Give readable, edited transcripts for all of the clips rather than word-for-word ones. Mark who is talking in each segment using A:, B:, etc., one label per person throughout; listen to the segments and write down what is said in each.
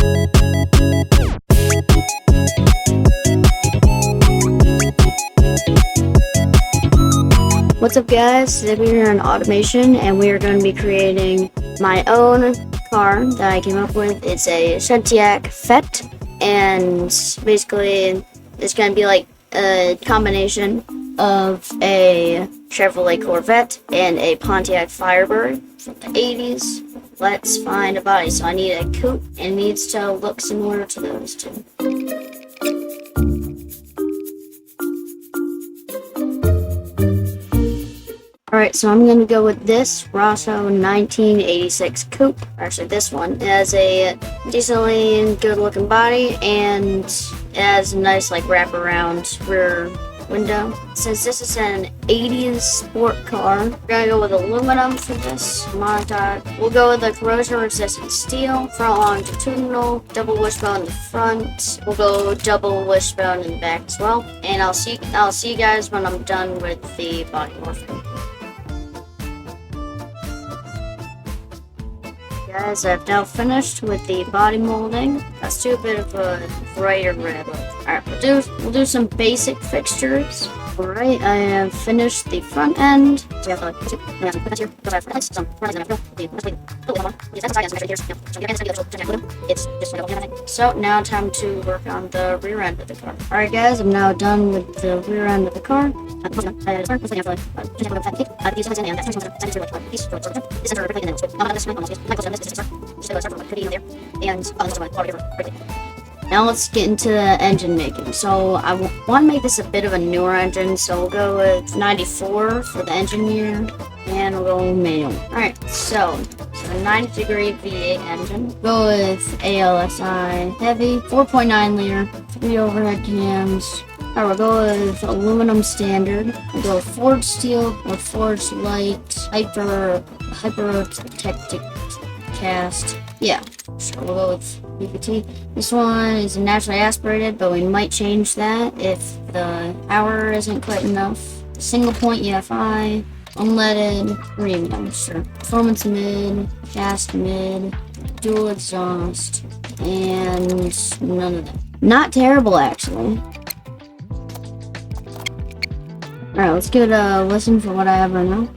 A: What's up, guys? Today we are in automation and we are going to be creating my own car that I came up with. It's a Chentiac Fette, and basically it's going to be like a combination of a Chevrolet Corvette and a Pontiac Firebird from the 80s. Let's find a body. So I need a coupe, and it needs to look similar to those two. Alright, so I'm going to go with this Rosso 1986 coupe. Actually, this one. It has a decently good looking body, and it has a nice like wraparound rear window. Since this is an 80s sport car, we're going to go with aluminum for this montage. We'll go with the corrosion resistant steel, front longitudinal, double wishbone in the front. We'll go double wishbone in the back as well. And I'll see you guys when I'm done with the body morphing. Guys, I've now finished with the body molding. Let's do a bit of a brighter red. Alright, we'll do some basic fixtures. Alright, I have finished the front end. So now time to work on the rear end of the car. Alright guys, I'm now done with the rear end of the car. Now let's get into the engine making. So I want to make this a bit of a newer engine, so we'll go with 94 for the engine year, and we'll go manual. Alright, so 90-degree V8 engine. Go with ALSI heavy, 4.9 liter, 3 overhead cams. Alright, we'll go with aluminum standard. We'll go with forged steel or forged light, hyperotectic cast. Yeah, so we'll go with BPT. This one is naturally aspirated, but we might change that if the power isn't quite enough. Single point EFI, unleaded, premium, sure. Performance mid, cast mid, dual exhaust, and none of that. Not terrible, actually. Alright, let's give it a listen for what I have right now.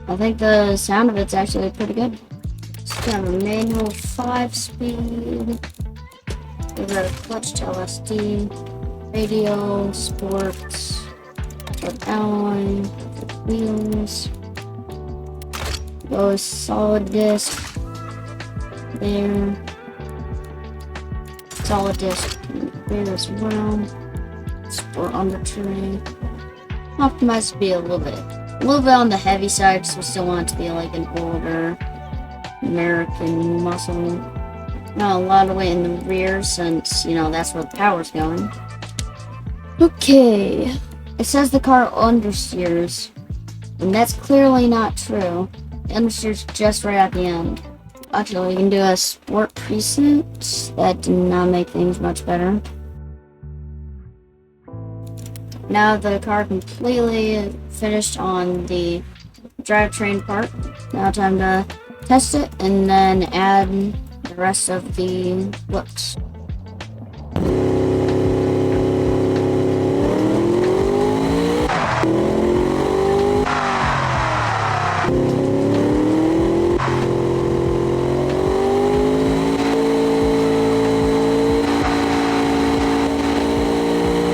A: I think the sound of it's actually pretty good. It's got a manual 5-speed. We've got a clutch to LSD, radio, sports, alloy, wheels. Go solid disc there. Solid disc there as well. Sport undertray. Optimized to be a little bit on the heavy side, because we still want it to be like an older American muscle. Not a lot of weight in the rear, since, you know, that's where the power's going. Okay, it says the car understeers, and that's clearly not true. It understeers just right at the end. Actually, we can do a sport preset. That did not make things much better. Now the car completely finished on the drivetrain part. Now time to test it and then add the rest of the looks.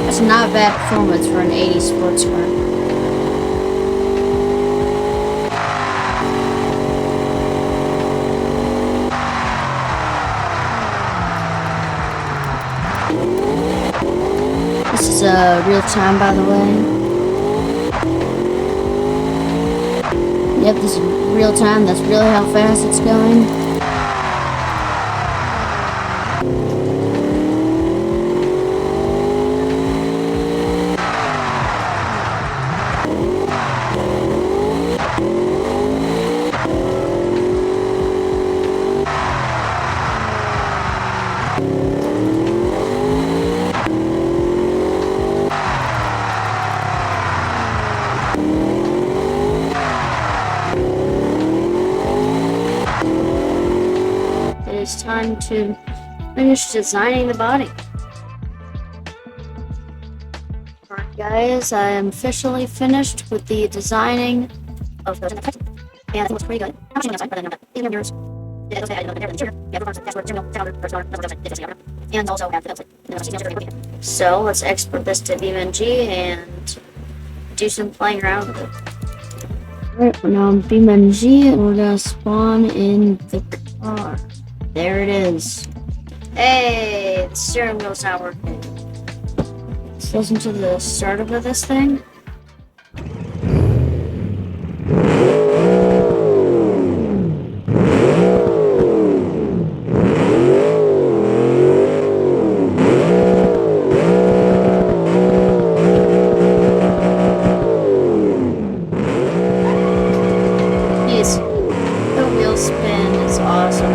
A: That's not bad performance for an 80s sports car. This is real time, by the way. Yep, this is real time. That's really how fast it's going. to finish designing the body. Alright guys, I am officially finished with the designing of the Chentiac Fette, and I think it looks pretty good. I'm showing outside, but then these are yours. Yeah, it does say I did the interior. Yeah, and also have the website. So let's export this to beamng and do some playing around with it. Alright, we're now in beamng and we're gonna spawn in the car. There it is. Hey, the steering wheel's not working. Let's listen to the startup of this thing. The wheel spin is awesome.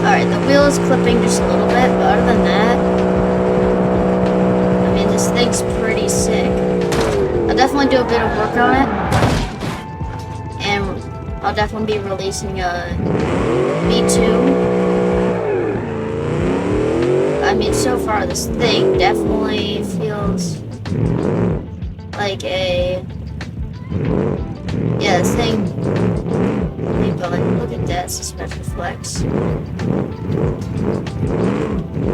A: Alright, the wheel is clipping just a little bit, but other than that, I mean, this thing's pretty sick. I'll definitely do a bit of work on it, and I'll definitely be releasing a V2. I mean, so far this thing definitely feels like a, yeah, this thing, look at that suspension flex.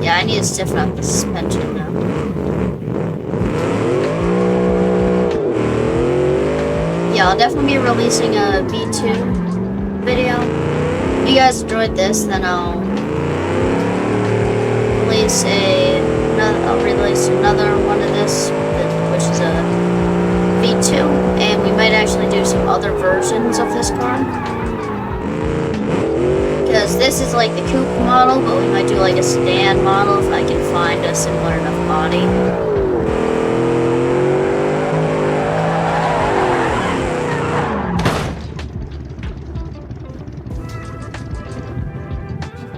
A: Yeah, I need to stiffen up the suspension though. Yeah, I'll definitely be releasing a V2 video. If you guys enjoyed this, then I'll release another one of this, which is a V2, and we might actually do some other versions of this car. Because this is like the coupe model, but we might do like a sedan model if I can find a similar enough body.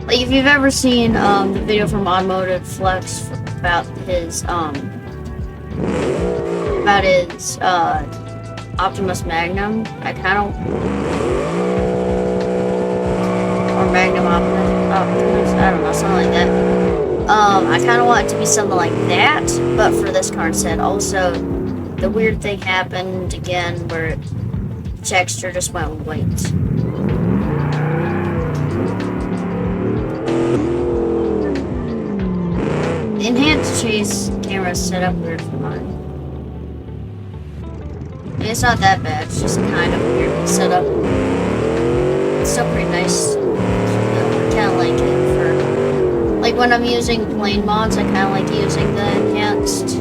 A: Like if you've ever seen the video from Automotive Flex about his Optimus Magnum, or Magnum Optimus, I don't know, something like that. I kind of want it to be something like that, but for this car instead. Also, the weird thing happened again where the texture just went white. The enhanced chase camera is set up weird for mine. It's not that bad, it's just kind of weirdly set up. It's still pretty nice. I kind of like it for, like when I'm using plane mods, I kind of like using the enhanced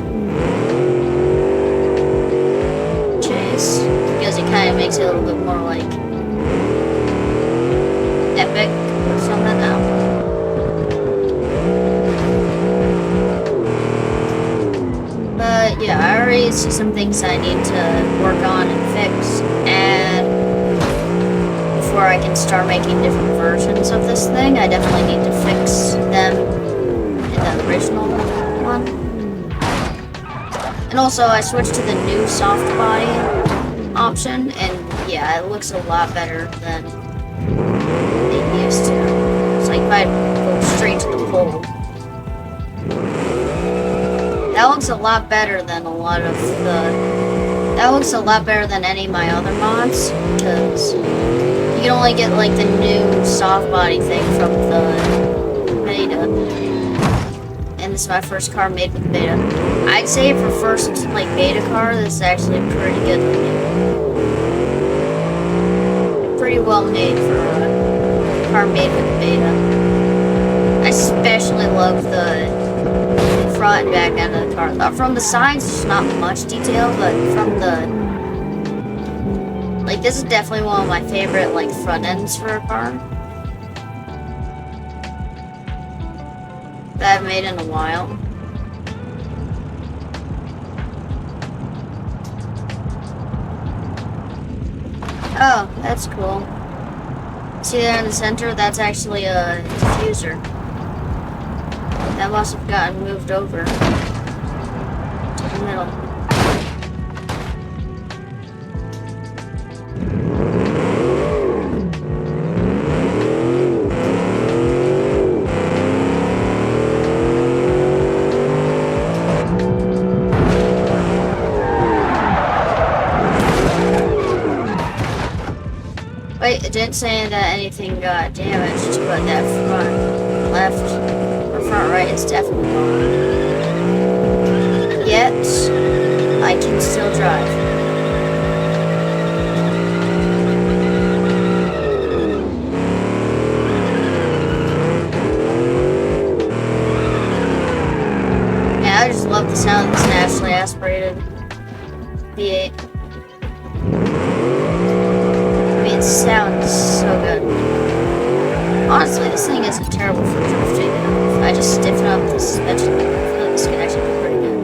A: chase because it kind of makes it a little bit more like epic or something now. But yeah, I already see some things I need to work on and fix, and before I can start making different versions of this thing, I definitely need to fix them in the original one. And also, I switched to the new soft body option, and yeah, it looks a lot better than it used to. It's like if I go straight to the pole. That looks a lot better than that looks a lot better than any of my other mods, because you can only get like the new soft body thing from the beta. And this is my first car made with beta. I'd say for first like beta car, this is actually pretty good looking. Pretty well made for a car made with beta. I especially love the front and back end of the car. From the sides, there's not much detail, but from the, like, this is definitely one of my favorite, like, front ends for a car that I've made in a while. Oh, that's cool. See there in the center? That's actually a diffuser. That must have gotten moved over to the middle. it didn't say that anything got damaged, but that front left or front right is definitely gone. Yet, I can still drive. Yeah, I just love the sound of this naturally aspirated V8. It sounds so good. Honestly, this thing isn't terrible for drifting. If I just stiffen up the suspension, I feel like this could actually be pretty good.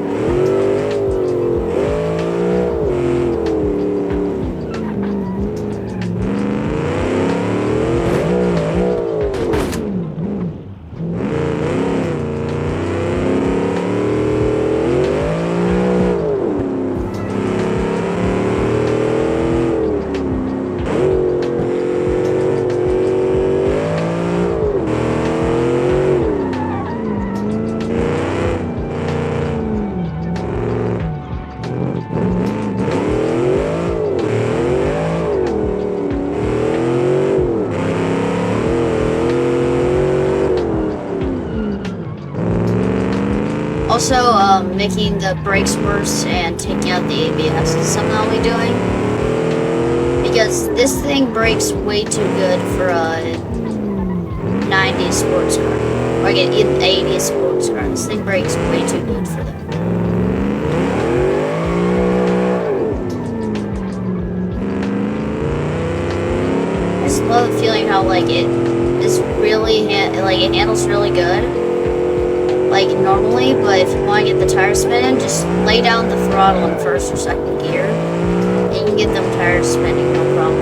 A: Also, making the brakes worse and taking out the ABS is something I'll be doing. Because this thing brakes way too good for a 90s sports car. Or an 80s sports car. This thing brakes way too good for that. I just love the feeling how, like, it is really, it handles really good. Like normally, but if you want to get the tires spinning, just lay down the throttle in first or second gear, and you can get them tires spinning, no problem.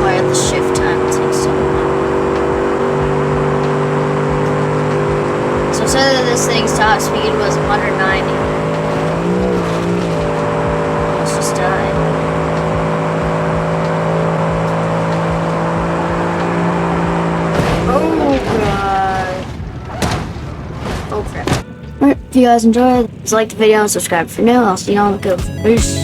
A: Why the shift time takes so long? So say that this thing's top speed was 190. Almost just died. Oh god. Oh crap. Alright, if you guys enjoyed, please like the video and subscribe for now. I'll see you on the Kove. Peace.